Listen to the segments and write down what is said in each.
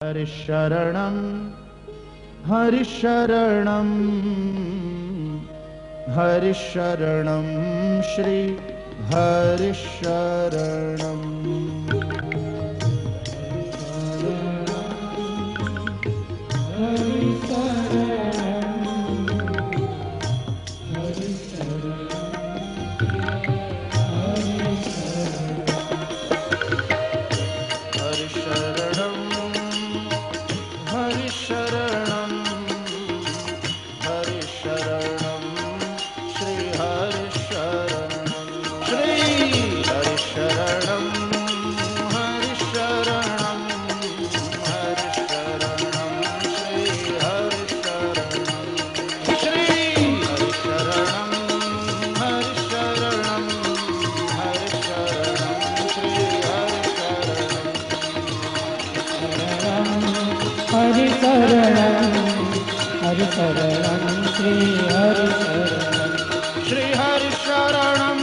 हरिशरणं हरिशरणं हरिशरणं श्री हरिशरणं हरिशरणं श्री हरिशरणं श्री हरिशरणं श्री हरिशरणं श्री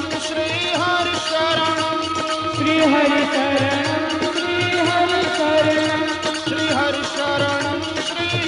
हरिशरणं श्री हरिशरणं श्री हरिशरणं श्री हरिशरणं श्री हरिशरणं श्री हरिशरणं श्री हरिशरणं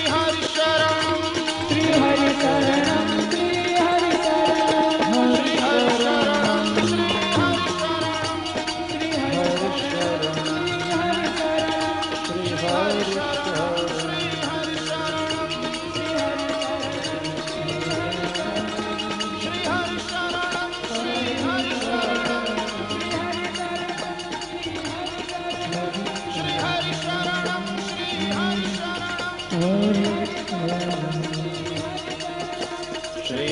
श्री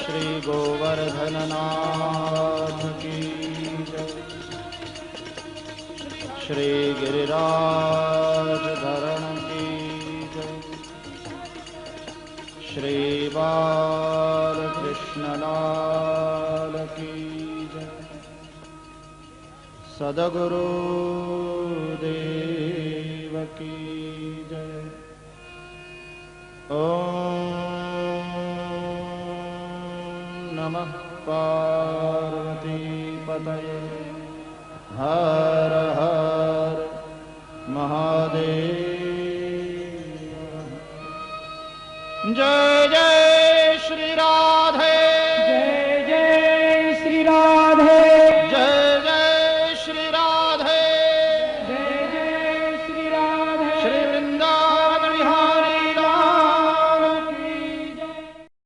श्री गोवर्धननाथ की जय। श्री गिरिराज धरण की जय। श्री बालकृष्णलाल की जय। सद्गुरु देव की जय। ओम नमः पार्वती पतये हर हर महादेव। जय